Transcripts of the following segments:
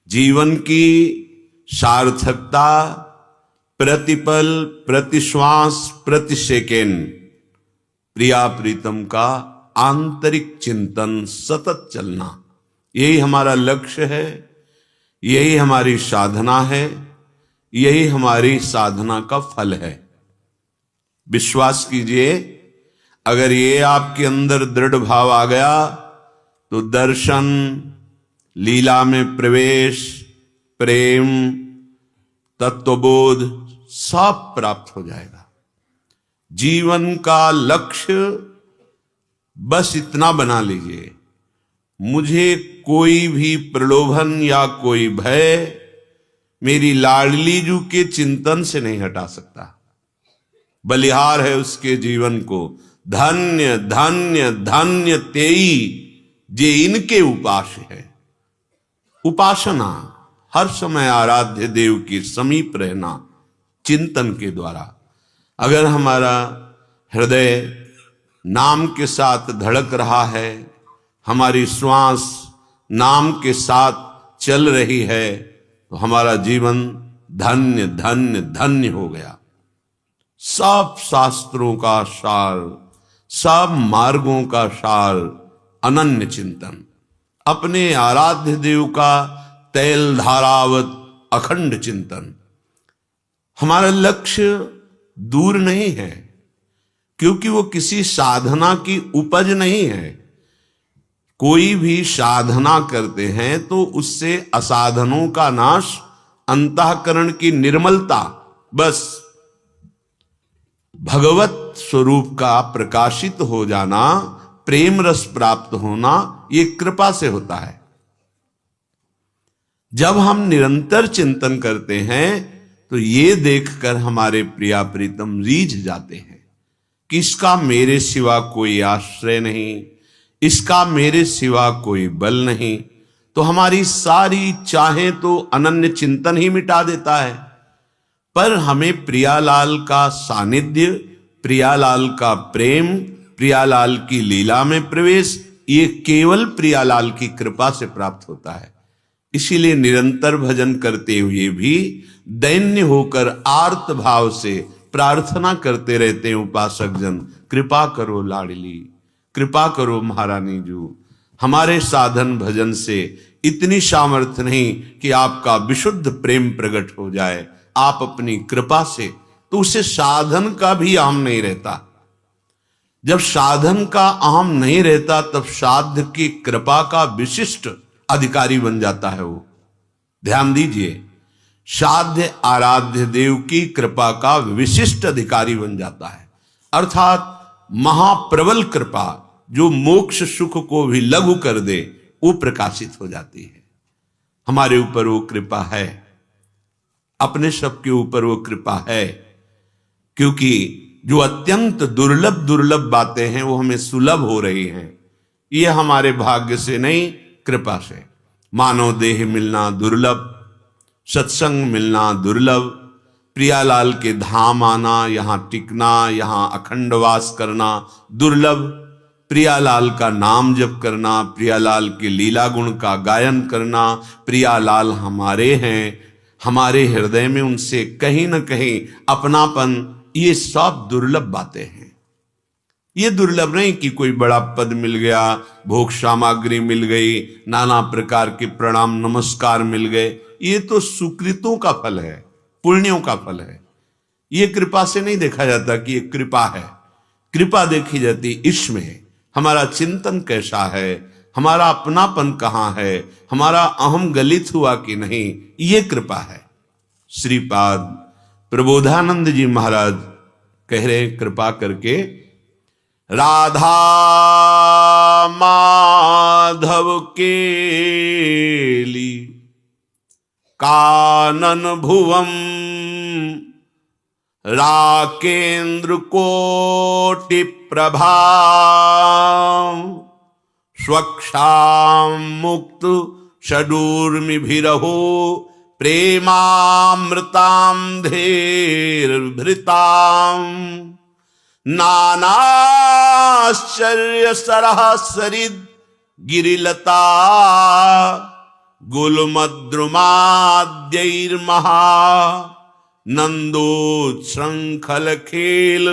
जीवन की सार्थकता प्रतिपल, प्रतिश्वास, प्रति सेकेंड प्रिया प्रीतम का आंतरिक चिंतन सतत चलना, यही हमारा लक्ष्य है, यही हमारी साधना है, यही हमारी साधना का फल है। विश्वास कीजिए, अगर ये आपके अंदर दृढ़ भाव आ गया तो दर्शन, लीला में प्रवेश, प्रेम, तत्वबोध सब प्राप्त हो जाएगा। जीवन का लक्ष्य बस इतना बना लीजिए, मुझे कोई भी प्रलोभन या कोई भय मेरी लाडली जू के चिंतन से नहीं हटा सकता। बलिहार है उसके जीवन को, धन्य धन्य धन्य तेई जे इनके उपास है। उपासना हर समय आराध्य देव के समीप रहना चिंतन के द्वारा। अगर हमारा हृदय नाम के साथ धड़क रहा है, हमारी श्वास नाम के साथ चल रही है, तो हमारा जीवन धन्य धन्य धन्य हो गया। सब शास्त्रों का सार, सब मार्गों का सार अनन्य चिंतन, अपने आराध्य देव का तैल धारावत अखंड चिंतन। हमारा लक्ष्य दूर नहीं है, क्योंकि वो किसी साधना की उपज नहीं है। कोई भी साधना करते हैं तो उससे असाधनों का नाश, अंतःकरण की निर्मलता, बस भगवत स्वरूप का प्रकाशित हो जाना, प्रेम रस प्राप्त होना, ये कृपा से होता है। जब हम निरंतर चिंतन करते हैं तो ये देखकर हमारे प्रिया प्रीतम रीझ जाते हैं कि इसका मेरे सिवा कोई आश्रय नहीं, इसका मेरे सिवा कोई बल नहीं, तो हमारी सारी चाहें तो अनन्य चिंतन ही मिटा देता है। पर हमें प्रियालाल का सानिध्य, प्रियालाल का प्रेम, प्रियालाल की लीला में प्रवेश, ये केवल प्रियालाल की कृपा से प्राप्त होता है। इसीलिए निरंतर भजन करते हुए भी दैन्य होकर आर्त भाव से प्रार्थना करते रहते हैं उपासक जन, कृपा करो लाडली, कृपा करो महारानी जू। हमारे साधन भजन से इतनी सामर्थ्य नहीं कि आपका विशुद्ध प्रेम प्रकट हो जाए, आप अपनी कृपा से, तो उसे साधन का भी अहम नहीं रहता। जब साधन का अहम नहीं रहता तब साध्य की कृपा का विशिष्ट अधिकारी बन जाता है वो। ध्यान दीजिए, साध्य आराध्य देव की कृपा का विशिष्ट अधिकारी बन जाता है, अर्थात महाप्रबल कृपा जो मोक्ष सुख को भी लघु कर दे, वो प्रकाशित हो जाती है। हमारे ऊपर वो कृपा है, अपने सबके ऊपर वो कृपा है, क्योंकि जो अत्यंत दुर्लभ दुर्लभ बातें हैं वो हमें सुलभ हो रही हैं। ये हमारे भाग्य से नहीं, कृपा से। मानव देह मिलना दुर्लभ, सत्संग मिलना दुर्लभ, प्रियालाल के धाम आना, यहां टिकना, यहां अखंड वास करना दुर्लभ, प्रियालाल का नाम जप करना, प्रियालाल के लीला गुण का गायन करना, प्रियालाल हमारे हैं, हमारे हृदय में उनसे कहीं न कहीं अपनापन, ये सब दुर्लभ बातें हैं। ये दुर्लभ नहीं कि कोई बड़ा पद मिल गया, भोग सामग्री मिल गई, नाना प्रकार के प्रणाम नमस्कार मिल गए। ये तो सुकृतों का फल है, पुण्यों का फल है। ये कृपा से नहीं देखा जाता कि ये कृपा है। कृपा देखी जाती इसमें हमारा चिंतन कैसा है, हमारा अपनापन कहाँ है, हमारा अहम गलित हुआ कि नहीं, ये कृपा है। श्रीपाद प्रबोधानंद जी महाराज कह रहे हैं, कृपा करके राधा माधव केली कानन भुवम राकेंद्र कोटि प्रभा स्वक्षाम मुक्त षडूर्मि भिरहो प्रेमामृताम धेर भृताम नानाश्चर्य सरह सरिद गिरिलता गुलमद्रुमाद्यैर्महा नंदोच्छृंखल खेल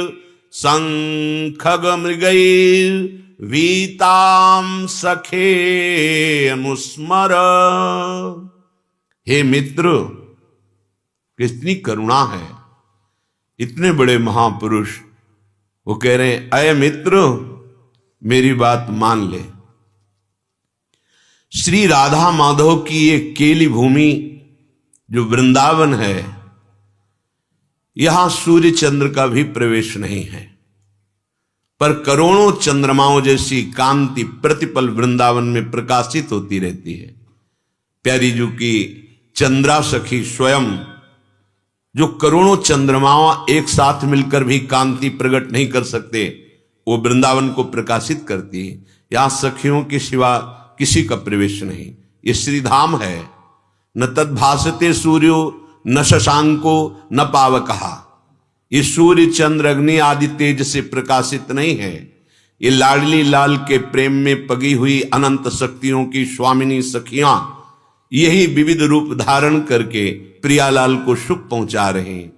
संखग मृगैर वीताम सखे अनुस्मर। हे मित्र, कितनी करुणा है। इतने बड़े महापुरुष वो कह रहे हैं, अय मित्र मेरी बात मान ले। श्री राधा माधव की ये केली भूमि जो वृंदावन है, यहां सूर्य चंद्र का भी प्रवेश नहीं है, पर करोड़ों चंद्रमाओं जैसी कांति प्रतिपल वृंदावन में प्रकाशित होती रहती है। प्यारी जी की चंद्रा सखी स्वयं, जो करोड़ों चंद्रमाओं एक साथ मिलकर भी कांति प्रकट नहीं कर सकते, वो वृंदावन को प्रकाशित करती है। यहां सखियों के सिवा किसी का प्रवेश नहीं। ये श्रीधाम है। न तद्भासते सूर्यो न शशांको न पावकहा। ये सूर्य चंद्र अग्नि आदि तेज से प्रकाशित नहीं है। ये लाडली लाल के प्रेम में पगी हुई अनंत शक्तियों की स्वामिनी सखियां यही विविध रूप धारण करके प्रियालाल को सुख पहुंचा रहे हैं।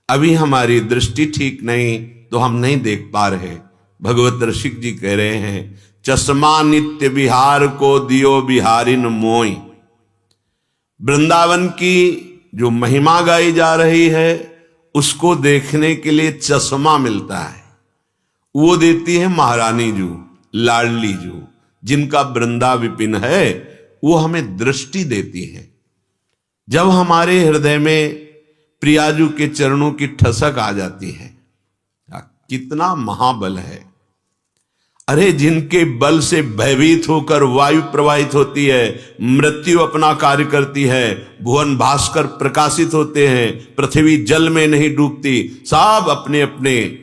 अभी हमारी दृष्टि ठीक नहीं तो हम नहीं देख पा रहे। भगवत ऋषिक जी कह रहे हैं, चश्मा नित्य बिहार को दियो बिहारिन मोई। वृंदावन की जो महिमा गाई जा रही है उसको देखने के लिए चश्मा मिलता है, वो देती है महारानी जू, लाडली जू, जिनका वृंदा विपिन है, वो हमें दृष्टि देती है। जब हमारे हृदय में प्रियाजू के चरणों की ठसक आ जाती है, कितना महाबल है। अरे जिनके बल से भयभीत होकर वायु प्रवाहित होती है, मृत्यु अपना कार्य करती है, भुवन भास्कर प्रकाशित होते हैं, पृथ्वी जल में नहीं डूबती, सब अपने अपने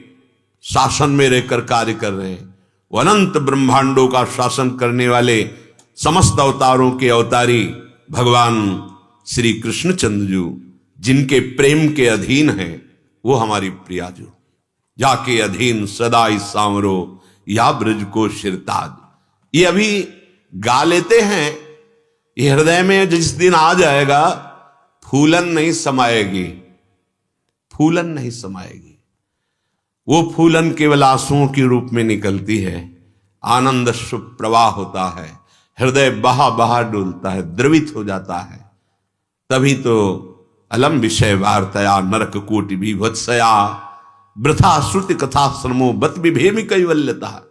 शासन में रहकर कार्य कर रहे हैं। वो अनंत ब्रह्मांडों का शासन करने वाले समस्त अवतारों के अवतारी भगवान श्री कृष्णचंद्र जी, जिनके प्रेम के अधीन है, वो हमारी प्रियाजू। जाके अधीन सदाई सांवरो या ब्रज को शिरताज। ये अभी गा लेते हैं, ये हृदय में जिस दिन आ जाएगा फूलन नहीं समाएगी, फूलन नहीं समाएगी। वो फूलन केवल आंसुओं के रूप में निकलती है। आनंद शुभ प्रवाह होता है, हृदय बहा बहा डोलता है, द्रवित हो जाता है। तभी तो अलम विषय वार्तया नरक कोटि विभत्सया वृथा श्रुति कथा श्रमो बत विभेमी कैवल्यता।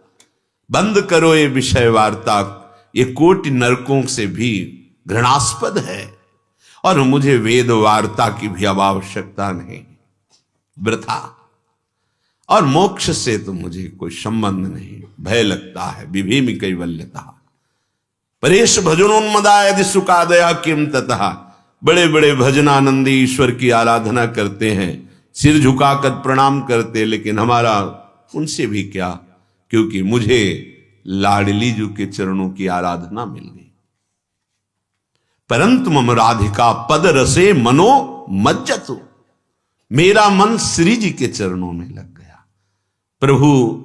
बंद करो ये विषय वार्ता, ये कोटि नरकों से भी घृणास्पद है, और मुझे वेद वार्ता की भी अब आवश्यकता नहीं। वृथा और मोक्ष से तो मुझे कोई संबंध नहीं, भय लगता है। विभेमी कैवल्यता परेश भजनोन्मदा यदि सुखादया किम ततः। बड़े बड़े भजनानंदी ईश्वर की आराधना करते हैं, सिर झुकाकर प्रणाम करते, लेकिन हमारा उनसे भी क्या, क्योंकि मुझे लाडली जू के चरणों की आराधना मिल गई। परंतु मम राधिका पद रसे मनो मज्जतु। मेरा मन श्री जी के चरणों में लग गया। प्रभु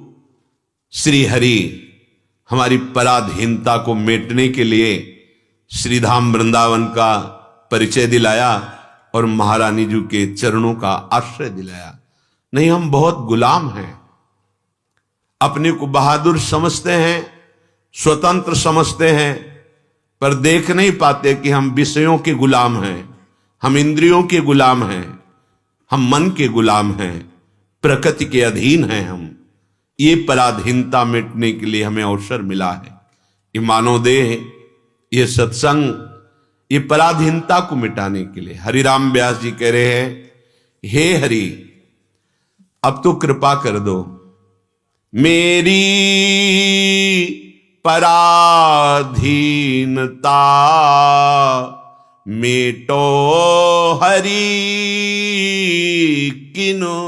श्री हरि हमारी पराधीनता को मेटने के लिए श्रीधाम वृंदावन का परिचय दिलाया और महारानी जी के चरणों का आश्रय दिलाया। नहीं, हम बहुत गुलाम हैं, अपने को बहादुर समझते हैं, स्वतंत्र समझते हैं, पर देख नहीं पाते कि हम विषयों के गुलाम हैं, हम इंद्रियों के गुलाम हैं, हम मन के गुलाम हैं, प्रकृति के अधीन हैं हम। ये पराधीनता मिटने के लिए हमें अवसर मिला है। ये मानवदेह, ये सत्संग, ये पराधीनता को मिटाने के लिए। हरिराम व्यास जी कह रहे हैं, हे हरि अब तो कृपा कर दो, मेरी पराधीनता मेटो हरि किनो।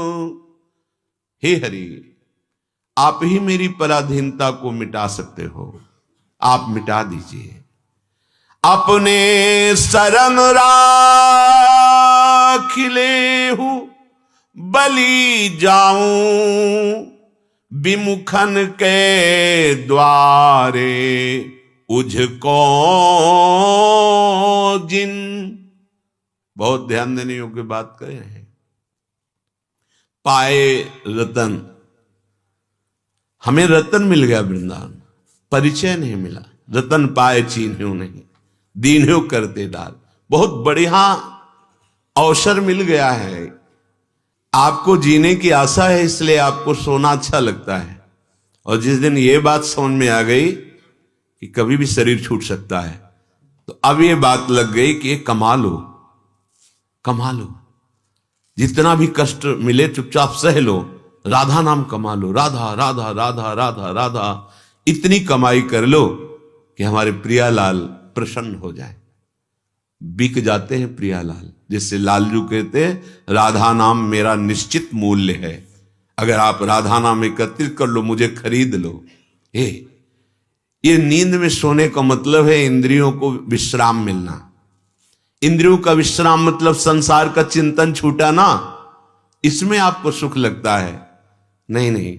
हे हरि आप ही मेरी पराधीनता को मिटा सकते हो, आप मिटा दीजिए। अपने शरण राख लेहु बलि जाऊं, विमुखन के द्वारे उझको जिन, बहुत ध्यान देने योग्य बात कहे हैं। पाए रतन, हमें रतन मिल गया वृंदावन, परिचय नहीं मिला। रतन पाए चीन्ह्यो नहीं, दीन्ह्यो करते डाल। बहुत बढ़िया अवसर मिल गया है, आपको जीने की आशा है, इसलिए आपको सोना अच्छा लगता है। और जिस दिन ये बात समझ में आ गई कि कभी भी शरीर छूट सकता है, तो अब ये बात लग गई कि ये कमा लो, कमा लो, जितना भी कष्ट मिले चुपचाप सह लो, राधा नाम कमा लो, राधा राधा राधा राधा राधा, इतनी कमाई कर लो कि हमारे प्रियालाल प्रसन्न हो जाए। बिक जाते हैं प्रियालाल, जिससे लालजू कहते हैं राधा नाम मेरा निश्चित मूल्य है, अगर आप राधा नाम एकत्रित कर लो, मुझे खरीद लो। ये नींद में सोने का मतलब है इंद्रियों को विश्राम मिलना। इंद्रियों का विश्राम मतलब संसार का चिंतन छूटा ना, इसमें आपको सुख लगता है। नहीं नहीं,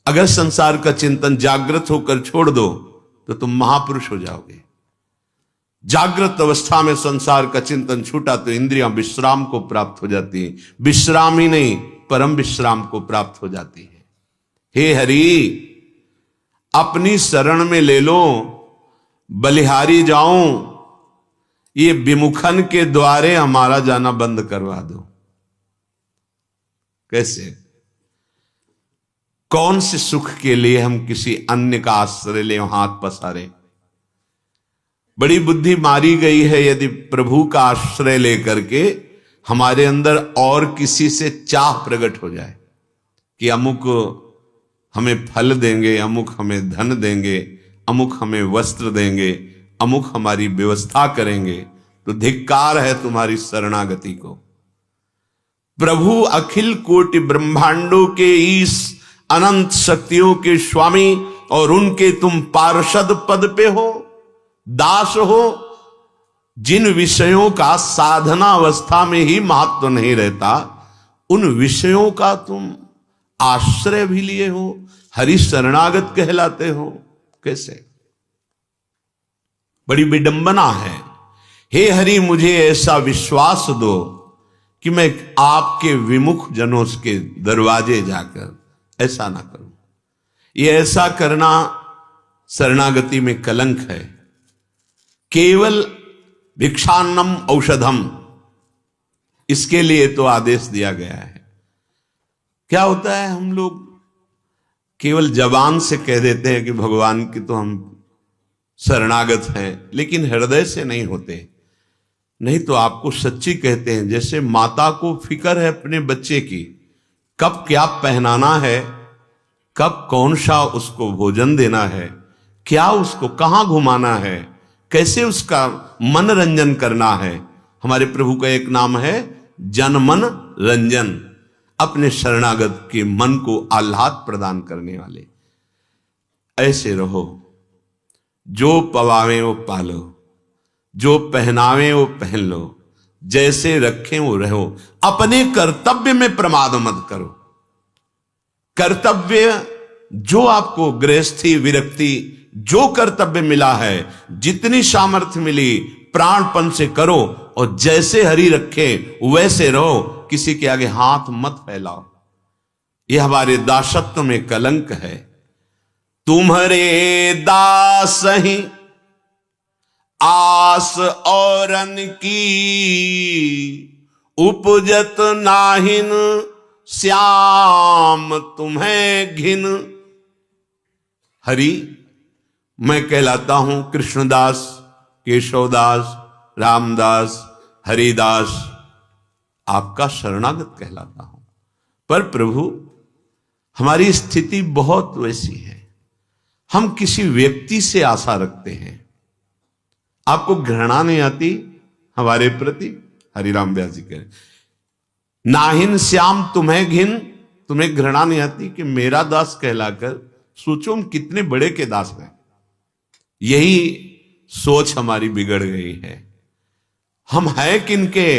अगर संसार का चिंतन जागृत होकर छोड़ दो तो तुम महापुरुष हो जाओगे। जागृत अवस्था में संसार का चिंतन छूटा तो इंद्रियां विश्राम को प्राप्त हो जाती हैं। विश्राम ही नहीं, परम विश्राम को प्राप्त हो जाती है। हे हरि, अपनी शरण में ले लो, बलिहारी जाऊं, ये विमुखन के द्वारे हमारा जाना बंद करवा दो। कैसे? कौन से सुख के लिए हम किसी अन्य का आश्रय ले, हाथ पसारे? बड़ी बुद्धि मारी गई है। यदि प्रभु का आश्रय लेकर के हमारे अंदर और किसी से चाह प्रकट हो जाए कि अमुक हमें फल देंगे, अमुक हमें धन देंगे, अमुक हमें वस्त्र देंगे, अमुक हमारी व्यवस्था करेंगे, तो धिक्कार है तुम्हारी शरणागति को। प्रभु अखिल कोटि ब्रह्मांडों के इस अनंत शक्तियों के स्वामी, और उनके तुम पार्षद पद पे हो, दास हो। जिन विषयों का साधना अवस्था में ही महत्व नहीं रहता, उन विषयों का तुम आश्रय भी लिए हो, हरि शरणागत कहलाते हो। कैसे? बड़ी विडंबना है। हे हरि, मुझे ऐसा विश्वास दो कि मैं आपके विमुख जनों के दरवाजे जाकर ऐसा ना करूं। ये ऐसा करना शरणागति में कलंक है। केवल भिक्षान्नम औषधम, इसके लिए तो आदेश दिया गया है। क्या होता है, हम लोग केवल जबान से कह देते हैं कि भगवान की तो हम शरणागत हैं, लेकिन हृदय से नहीं होते। नहीं तो आपको सच्ची कहते हैं, जैसे माता को फिक्र है अपने बच्चे की, कब क्या पहनाना है, कब कौन सा उसको भोजन देना है, क्या उसको कहां घुमाना है, कैसे उसका मनोरंजन करना है। हमारे प्रभु का एक नाम है जनमन रंजन, अपने शरणागत के मन को आह्लाद प्रदान करने वाले। ऐसे रहो, जो पवावे वो पालो, जो पहनावे वो पहन लो, जैसे रखें वो रहो। अपने कर्तव्य में प्रमाद मत करो। कर्तव्य जो आपको गृहस्थी विरक्ति जो कर्तव्य मिला है, जितनी सामर्थ्य मिली प्राणपन से करो, और जैसे हरि रखे वैसे रहो। किसी के आगे हाथ मत फैलाओ, यह हमारे दासत्व में कलंक है। तुम्हारे दास ही आस औरन की, उपजत नाहिन श्याम तुम्हें घिन। हरि, मैं कहलाता हूं कृष्णदास, केशवदास, रामदास, हरिदास, आपका शरणागत कहलाता हूं। पर प्रभु, हमारी स्थिति बहुत वैसी है, हम किसी व्यक्ति से आशा रखते हैं। आपको घृणा नहीं आती हमारे प्रति? हरिराम व्यास जी कह रहे, नाहिन श्याम तुम्हें घिन, तुम्हें घृणा नहीं आती कि मेरा दास कहलाकर, सोचो हम कितने बड़े के दास हैं। यही सोच हमारी बिगड़ गई है। हम हैं किनके?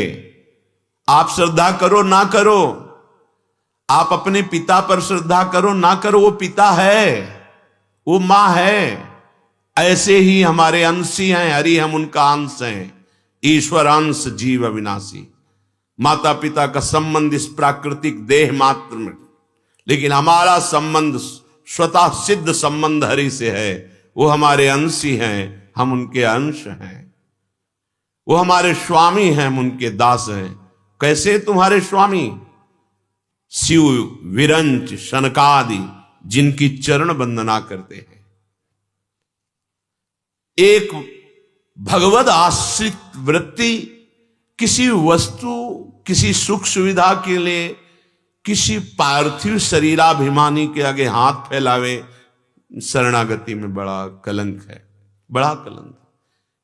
आप श्रद्धा करो ना करो, आप अपने पिता पर श्रद्धा करो ना करो, वो पिता है, वो मां है, ऐसे ही हमारे अंशी हैं, हरि हम उनका अंश हैं। ईश्वर अंश जीव अविनाशी। माता पिता का संबंध इस प्राकृतिक देह मात्र में, लेकिन हमारा संबंध स्वतः सिद्ध संबंध हरि से है। वो हमारे अंशी हैं, हम उनके अंश हैं। वो हमारे स्वामी हैं, हम उनके दास हैं। कैसे तुम्हारे स्वामी? शिव, विरंच, शनकादि जिनकी चरण वंदना करते हैं। एक भगवद आश्रित वृत्ति किसी वस्तु, किसी सुख सुविधा के लिए, किसी पार्थिव शरीराभिमानी के आगे हाथ फैलावे, शरणागति में बड़ा कलंक है, बड़ा कलंक।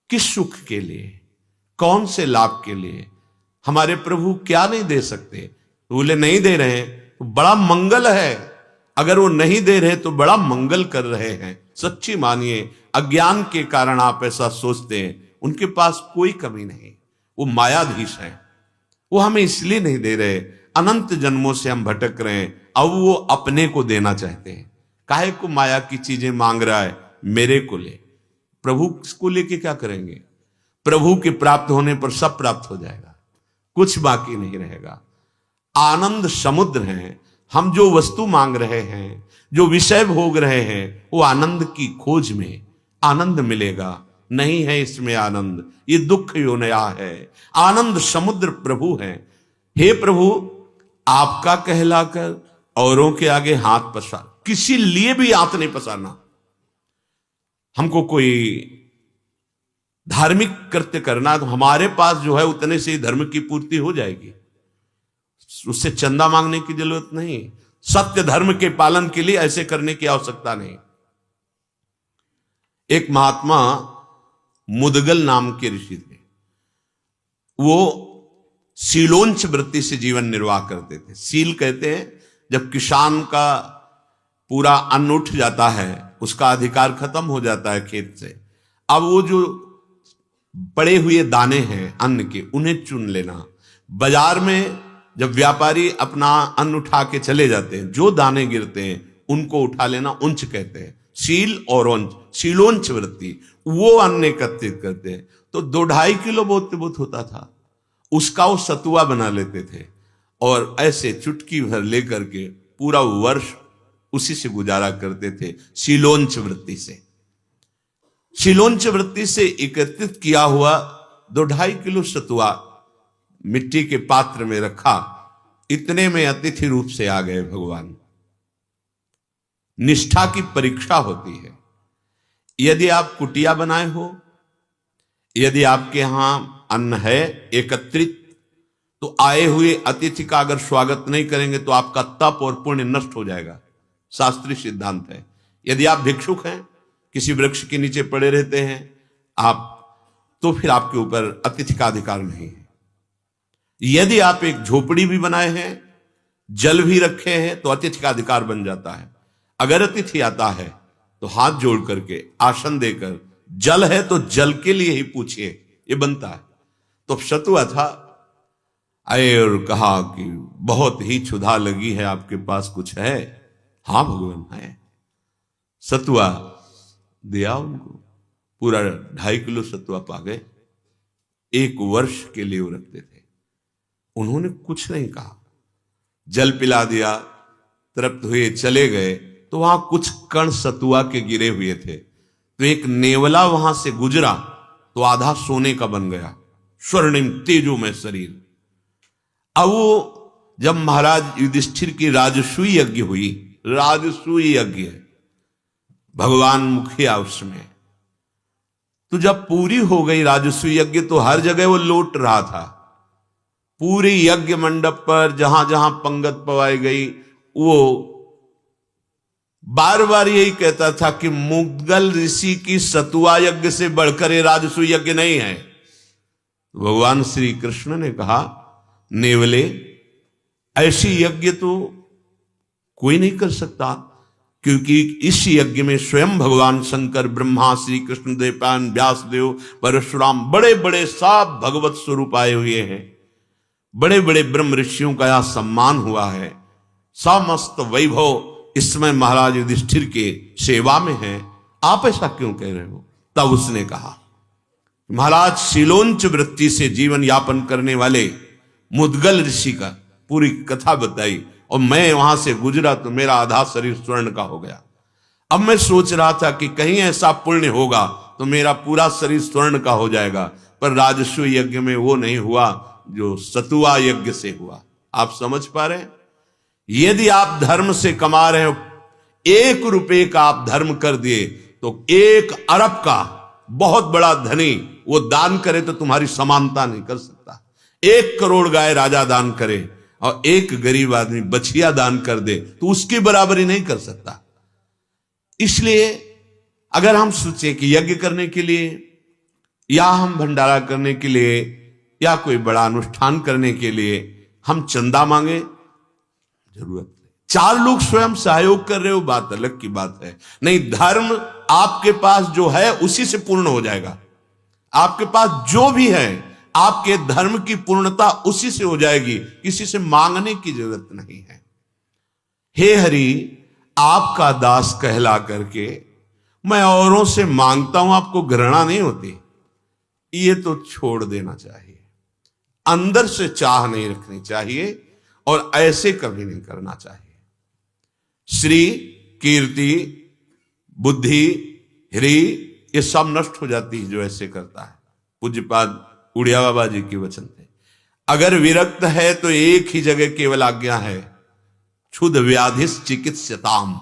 किस सुख के लिए, कौन से लाभ के लिए? हमारे प्रभु क्या नहीं दे सकते? बोले नहीं दे रहे तो बड़ा मंगल है, अगर वो नहीं दे रहे तो बड़ा मंगल कर रहे हैं। सच्ची मानिए, अज्ञान के कारण आप ऐसा सोचते हैं। उनके पास कोई कमी नहीं, वो मायाधीश है। वो हमें इसलिए नहीं दे रहे, अनंत जन्मों से हम भटक रहे हैं, अब वो अपने को देना चाहते हैं। काहे को माया की चीजें मांग रहा है? मेरे को ले। प्रभु को लेके क्या करेंगे? प्रभु के प्राप्त होने पर सब प्राप्त हो जाएगा, कुछ बाकी नहीं रहेगा। आनंद समुद्र हैं। हम जो वस्तु मांग रहे हैं, जो विषय भोग रहे हैं, वो आनंद की खोज में आनंद मिलेगा। नहीं है इसमें आनंद, ये दुख योनया है। आनंद समुद्र प्रभु है। हे प्रभु, आपका कहलाकर औरों के आगे हाथ पसार, किसी लिए भी हाथ नहीं पसारना। हमको कोई धार्मिक कृत्य करना, तो हमारे पास जो है उतने से ही धर्म की पूर्ति हो जाएगी, उससे चंदा मांगने की जरूरत नहीं। सत्य धर्म के पालन के लिए ऐसे करने की आवश्यकता नहीं। एक महात्मा मुदगल नाम के ऋषि थे। वो सीलोंच वृत्ति से जीवन निर्वाह करते थे। सील कहते हैं जब किसान का पूरा अन्न उठ जाता है, उसका अधिकार खत्म हो जाता है खेत से, अब वो जो पड़े हुए दाने हैं अन्न के, उन्हें चुन लेना। बाजार में जब व्यापारी अपना अन्न उठा के चले जाते हैं, जो दाने गिरते हैं उनको उठा लेना उंच कहते हैं। सील और ओंच, सीलोंच वृत्ति, वो अन्न एकत्रित करते हैं। तो 2-2.5 किलो बहुत होता था, उसका वो सतुआ बना लेते थे और ऐसे चुटकी भर लेकर के पूरा वर्ष उसी से गुजारा करते थे। सीलोंच वृत्ति से, सीलोंच वृत्ति से एकत्रित किया हुआ 2-2.5 किलो सतुआ मिट्टी के पात्र में रखा। इतने में अतिथि रूप से आ गए भगवान। निष्ठा की परीक्षा होती है। यदि आप कुटिया बनाए हो, यदि आपके यहां अन्न है एकत्रित, तो आए हुए अतिथि का अगर स्वागत नहीं करेंगे तो आपका तप और पुण्य नष्ट हो जाएगा। शास्त्रीय सिद्धांत है। यदि आप भिक्षुक हैं, किसी वृक्ष के नीचे पड़े रहते हैं आप, तो फिर आपके ऊपर अतिथि का अधिकार नहीं है। यदि आप एक झोपड़ी भी बनाए हैं, जल भी रखे हैं, तो अतिथि का अधिकार बन जाता है। अगर अतिथि आता है तो हाथ जोड़ करके आसन देकर, जल है तो जल के लिए ही पूछिए, ये बनता है। तो सतुआ था, आए और कहा कि बहुत ही क्षुधा लगी है, आपके पास कुछ है? हाँ भगवान है। सतुआ दिया उनको, पूरा 2.5 किलो सतुआ पा गए। 1 वर्ष के लिए वो रखते थे। उन्होंने कुछ नहीं कहा, जल पिला दिया, तृप्त हुए, चले गए। तो वहां कुछ कण सतुआ के गिरे हुए थे, तो एक नेवला वहां से गुजरा तो आधा सोने का बन गया, स्वर्णिम तेजोमय शरीर। अब वो जब महाराज युधिष्ठिर की राजसूय यज्ञ हुई, राजसूय यज्ञ भगवान मुखिया उसमें, तो जब पूरी हो गई राजसूय यज्ञ, तो हर जगह वो लौट रहा था। पूरे यज्ञ मंडप पर जहां जहां पंगत पवाई गई, वो बार बार यही कहता था कि मुदगल ऋषि की सतुआ यज्ञ से बढ़कर ये राजसूय यज्ञ नहीं है। भगवान श्री कृष्ण ने कहा, नेवले, ऐसी यज्ञ तो कोई नहीं कर सकता, क्योंकि इस यज्ञ में स्वयं भगवान शंकर, ब्रह्मा, श्री कृष्ण देवपान, व्यासदेव, परशुराम, बड़े बड़े सब भगवत स्वरूप आए हुए हैं। बड़े बड़े ब्रह्म ऋषियों का यहां सम्मान हुआ है। समस्त वैभव इस समय महाराज युधिष्ठिर के सेवा में है। आप ऐसा क्यों कह रहे हो? तब उसने कहा, महाराज शीलोंच वृत्ति से जीवन यापन करने वाले मुद्गल ऋषि का पूरी कथा बताई, और मैं वहां से गुजरा तो मेरा आधा शरीर स्वर्ण का हो गया। अब मैं सोच रहा था कि कहीं ऐसा पुण्य होगा तो मेरा पूरा शरीर स्वर्ण का हो जाएगा, पर राजस्व यज्ञ में वो नहीं हुआ जो सतुआ यज्ञ से हुआ। आप समझ पा रहे हैं? यदि आप धर्म से कमा रहे हो, 1 रुपए का आप धर्म कर दिए तो 1 अरब का बहुत बड़ा धनी वो दान करे तो तुम्हारी समानता नहीं कर सकता। 1 करोड़ गाय राजा दान करे और 1 गरीब आदमी बछिया दान कर दे तो उसकी बराबरी नहीं कर सकता। इसलिए अगर हम सोचे कि यज्ञ करने के लिए या हम भंडारा करने के लिए या कोई बड़ा अनुष्ठान करने के लिए हम चंदा मांगे, जरूरत नहीं। 4 लोग स्वयं सहयोग कर रहे हो, बात अलग की बात है। नहीं, धर्म आपके पास जो है उसी से पूर्ण हो जाएगा। आपके पास जो भी है आपके धर्म की पूर्णता उसी से हो जाएगी, किसी से मांगने की जरूरत नहीं है। हे हरि, आपका दास कहला करके मैं औरों से मांगता हूं, आपको घृणा नहीं होती? ये तो छोड़ देना चाहिए। अंदर से चाह नहीं रखनी चाहिए और ऐसे कभी नहीं करना चाहिए। श्री, कीर्ति, बुद्धि, ह्री ये सब नष्ट हो जाती है जो ऐसे करता है। पूज्यपाद उड़िया बाबा जी के वचन थे। अगर विरक्त है तो एक ही जगह केवल आज्ञा है, क्षुध व्याधिस चिकित्सताम।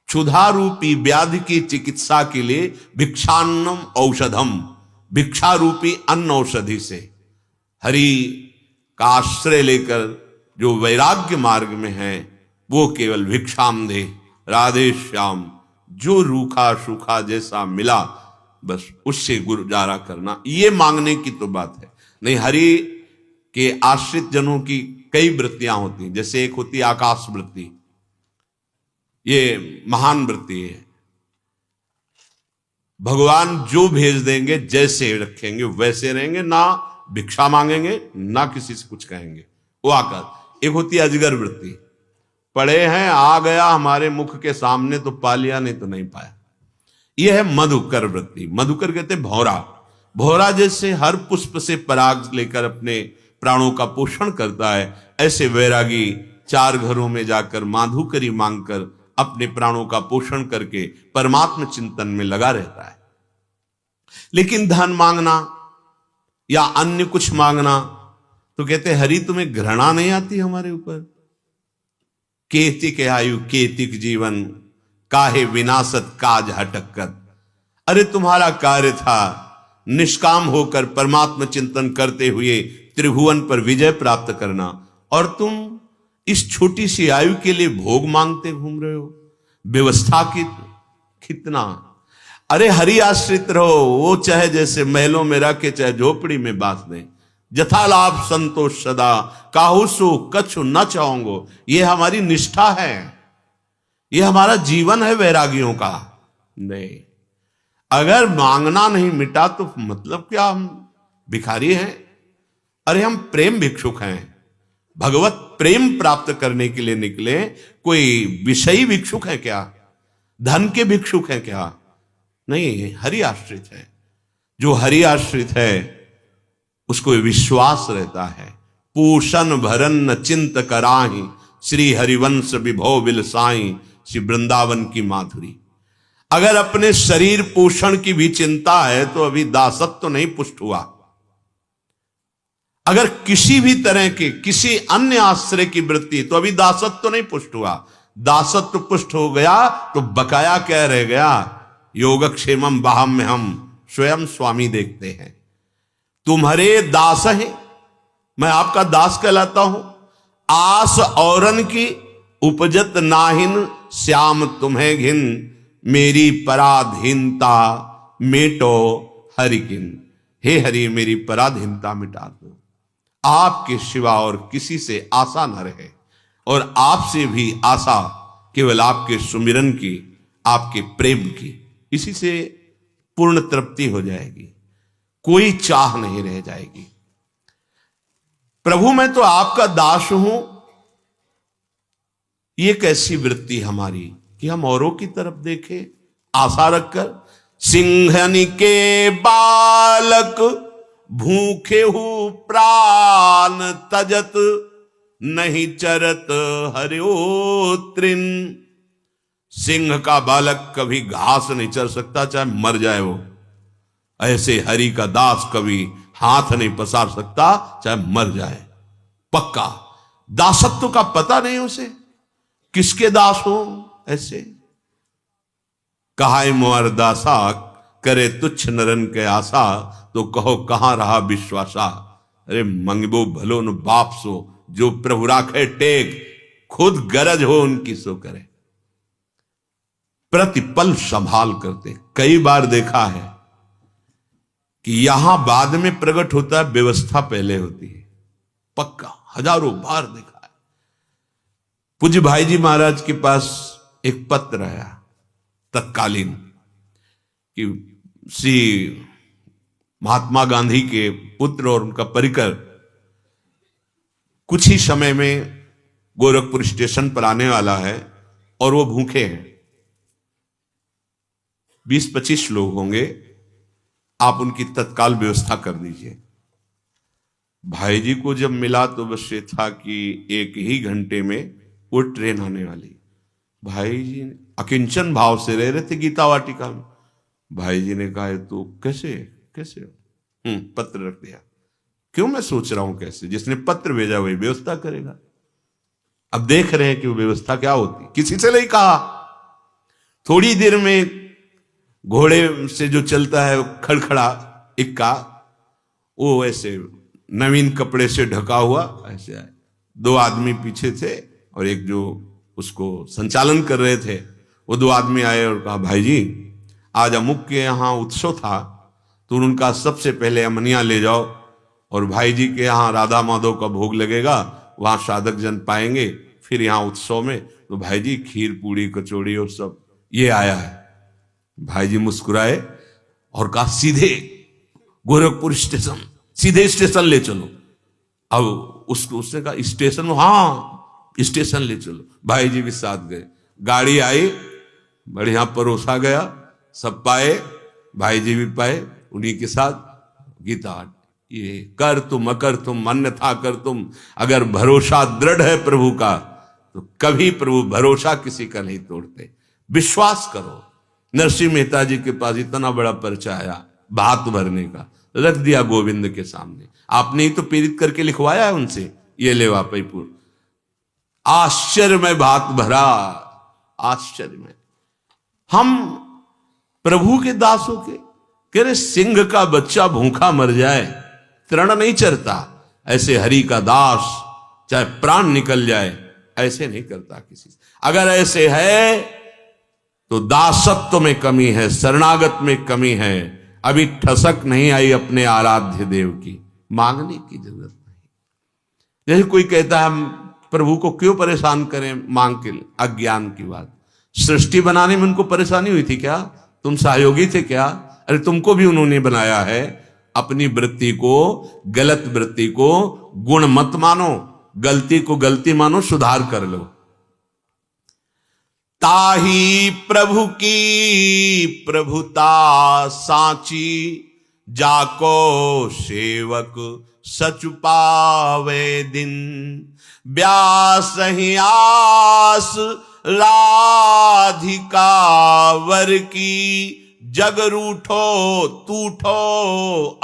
क्षुधा रूपी व्याधि की चिकित्सा के लिए भिक्षान्नम औषधम, भिक्षा रूपी अन्न औषधि से हरि का आश्रय लेकर जो वैराग्य मार्ग में है वो केवल भिक्षाम दे, राधे श्याम, जो रूखा सूखा जैसा मिला बस उससे गुजारा करना, ये मांगने की तो बात है नहीं। हरि के आश्रित जनों की कई वृत्तियां होती हैं, जैसे एक होती है आकाश वृत्ति, ये महान वृत्ति है। भगवान जो भेज देंगे जैसे रखेंगे वैसे रहेंगे, ना भिक्षा मांगेंगे ना किसी से कुछ कहेंगे, वो आकाश। एक होती है अजगर वृत्ति, पड़े हैं आ गया हमारे मुख के सामने तो पा लिया, नहीं तो नहीं पाया। यह है मधुकर वृत्ति। मधुकर कहते भौरा। भौरा जैसे हर पुष्प से पराग लेकर अपने प्राणों का पोषण करता है, ऐसे वैरागी 4 घरों में जाकर माधुकरी मांगकर अपने प्राणों का पोषण करके परमात्म चिंतन में लगा रहता है। लेकिन धन मांगना या अन्य कुछ मांगना तो कहते हरि तुम्हें घृणा नहीं आती हमारे ऊपर? केतिक आयु केतिक जीवन, काहे विनाशत काज हटक्कत। अरे तुम्हारा कार्य था निष्काम होकर परमात्म चिंतन करते हुए त्रिभुवन पर विजय प्राप्त करना, और तुम इस छोटी सी आयु के लिए भोग मांगते घूम रहे हो। व्यवस्था की कितना। अरे हरि आश्रित रहो, वो चाहे जैसे महलों में रखे चाहे झोपड़ी में बांस दें, जथा लाभ संतोष सदा, काहू सो कछु न चाहोंगो। ये हमारी निष्ठा है, ये हमारा जीवन है वैरागियों का। नहीं, अगर मांगना नहीं मिटा तो मतलब क्या हम भिखारी हैं? अरे हम प्रेम भिक्षुक हैं, भगवत प्रेम प्राप्त करने के लिए निकले। कोई विषयी भिक्षुक है क्या? धन के भिक्षुक है क्या? नहीं, हरि आश्रित है। जो हरि आश्रित है उसको विश्वास रहता है। पूषण भरन चिंत कराही, श्री हरिवंश विभो बिलसाई, श्री वृंदावन की माधुरी। अगर अपने शरीर पोषण की भी चिंता है तो अभी दासत्व तो नहीं पुष्ट हुआ। अगर किसी भी तरह के किसी अन्य आश्रय की वृत्ति तो अभी दासत्व तो नहीं पुष्ट हुआ। दासत्व पुष्ट हो गया तो बकाया क्या रह गया? योगक्षेमम बाहम में हम स्वयं स्वामी देखते हैं। तुम्हारे दास हैं, मैं आपका दास कहलाता हूं। आस औरन की उपजत नाहिन, श्याम तुम्हें घिन, मेरी पराधीनता मेटो हरिकिन। हे हरि, मेरी पराधीनता मिटा दो। आपके सिवा और किसी से आशा न रहे, और आपसे भी आशा केवल आपके सुमिरन की, आपके प्रेम की। इसी से पूर्ण तृप्ति हो जाएगी, कोई चाह नहीं रह जाएगी। प्रभु मैं तो आपका दास हूं, ये कैसी वृत्ति हमारी कि हम औरों की तरफ देखें आशा रखकर। सिंहनि के बालक भूखे हु प्राण तजत, नहीं चरत हरियो तृण। सिंह का बालक कभी घास नहीं चर सकता, चाहे मर जाए वो। ऐसे हरि का दास कभी हाथ नहीं पसार सकता, चाहे मर जाए। पक्का दासत्व का पता नहीं उसे, किसके दास हो। ऐसे कहाय मोर दासा, करे तुच्छ नरन के आशा, तो कहो कहां रहा विश्वासा। अरे मंगबो भलो न बाप सो, जो प्रभु राखे टेक, खुद गरज हो उनकी सो करे। प्रतिपल संभाल करते। कई बार देखा है कि यहां बाद में प्रकट होता है, व्यवस्था पहले होती है। पक्का हजारों बार देखा है। पूज्य भाई जी महाराज के पास एक पत्र आया तत्कालीन, कि श्री महात्मा गांधी के पुत्र और उनका परिकर कुछ ही समय में गोरखपुर स्टेशन पर आने वाला है और वो भूखे हैं। 20-25 लोग होंगे, आप उनकी तत्काल व्यवस्था कर दीजिए। भाई जी को जब मिला तो बस ये था कि 1 ही घंटे में वो ट्रेन आने वाली। भाई जी अकिंचन भाव से रह रहे थे गीता वाटिका में। भाई जी ने कहा तो कैसे कैसे पत्र रख दिया। क्यों मैं सोच रहा हूं कैसे, जिसने पत्र भेजा वही व्यवस्था करेगा। अब देख रहे हैं कि वो व्यवस्था क्या होती। किसी से नहीं कहा। थोड़ी देर में घोड़े से जो चलता है खड़खड़ा इक्का, वो ऐसे नवीन कपड़े से ढका हुआ ऐसे आए। 2 आदमी पीछे थे और एक जो उसको संचालन कर रहे थे, वो 2 आदमी आए और कहा भाई जी आज अमुक के यहाँ उत्सव था, तो उनका सबसे पहले अमनिया ले जाओ, और भाई जी के यहाँ राधा माधव का भोग लगेगा, वहां साधक जन पाएंगे, फिर यहाँ उत्सव में तो भाई जी खीर पूड़ी कचौड़ी और सब ये आया है। भाई जी मुस्कुराए और कहा सीधे गोरखपुर स्टेशन, सीधे स्टेशन ले चलो। अब उसने कहा स्टेशन, हाँ स्टेशन ले चलो। भाई जी भी साथ गए। गाड़ी आई, बढ़िया परोसा गया, सब पाए, भाई जी भी पाए, उन्हीं के साथ गीता। ये कर तुम अकर तुम अन्यथा कर तुम, अगर भरोसा दृढ़ है प्रभु का तो कभी प्रभु भरोसा किसी का नहीं तोड़ते। विश्वास करो। नरसिंह मेहता जी के पास इतना बड़ा पर्चा आया भात भरने का, रख दिया गोविंद के सामने। आपने ही तो पीड़ित करके लिखवाया है उनसे, ये ले वापईपुर। आश्चर्य में भात भरा, आश्चर्य में। हम प्रभु के दास हो के कह रहे सिंह का बच्चा भूखा मर जाए, तृण नहीं चरता। ऐसे हरि का दास चाहे प्राण निकल जाए ऐसे नहीं करता किसी से। अगर ऐसे है तो दासत्व में कमी है, शरणागत में कमी है। अभी ठसक नहीं आई अपने आराध्य देव की, मांगने की जरूरत नहीं। जैसे कोई कहता है हम प्रभु को क्यों परेशान करें मांग के, अज्ञान की बात। सृष्टि बनाने में उनको परेशानी हुई थी क्या? तुम सहयोगी थे क्या? अरे तुमको भी उन्होंने बनाया है। अपनी वृत्ति को, गलत वृत्ति को गुण मत मानो, गलती को गलती मानो, सुधार कर लो। ताही प्रभु की प्रभुता साची, जाको सेवक सच पावे दिन। व्यास ही आस राधिका वर की, जग रूठो तूठो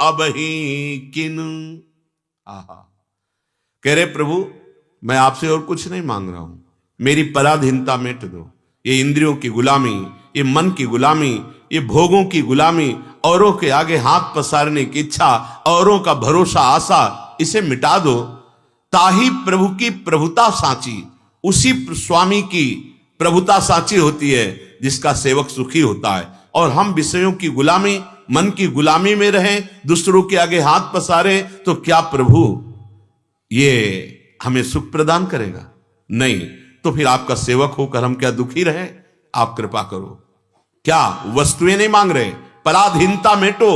अब ही किन। आहा, कह रहे प्रभु मैं आपसे और कुछ नहीं मांग रहा हूं, मेरी पराधीनता मिट दो। ये इंद्रियों की गुलामी, ये मन की गुलामी, ये भोगों की गुलामी, औरों के आगे हाथ पसारने की इच्छा, औरों का भरोसा आशा, इसे मिटा दो। ताही प्रभु की प्रभुता साची, उसी स्वामी की प्रभुता साची होती है जिसका सेवक सुखी होता है। और हम विषयों की गुलामी, मन की गुलामी में रहें, दूसरों के आगे हाथ पसारे, तो क्या प्रभु ये हमें सुख प्रदान करेगा? नहीं। तो फिर आपका सेवक होकर हम क्या दुखी रहे? आप कृपा करो। क्या वस्तुएं नहीं मांग रहे, पराधीनता मेटो,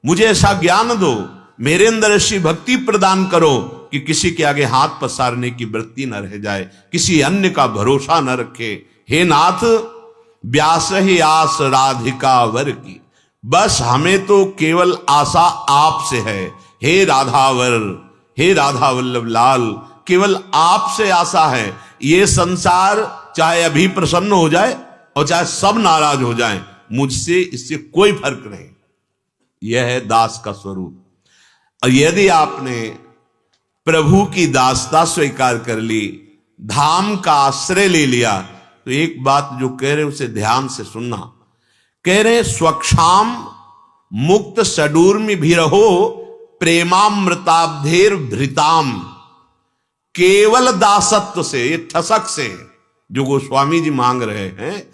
मुझे ऐसा ज्ञान दो, मेरे अंदर ऐसी भक्ति प्रदान करो कि किसी के आगे हाथ पसारने की वृत्ति न रह जाए, किसी अन्य का भरोसा न रखे। हे नाथ, व्यास ही आस राधिका वर की। बस हमें तो केवल आशा आपसे है, हे राधावर, हे राधा वल्लभ लाल, केवल आपसे आशा है। ये संसार चाहे अभी प्रसन्न हो जाए और चाहे सब नाराज हो जाएं, मुझसे इससे कोई फर्क नहीं। यह है दास का स्वरूप। और यदि आपने प्रभु की दासता स्वीकार कर ली, धाम का आश्रय ले लिया, तो एक बात जो कह रहे उसे ध्यान से सुनना। कह रहे स्वक्षाम मुक्त सडूर्मि भी रहो प्रेमामृताब्धेर भृताम। केवल दासत्व से, ये ठसक से जो गोस्वामी जी मांग रहे हैं,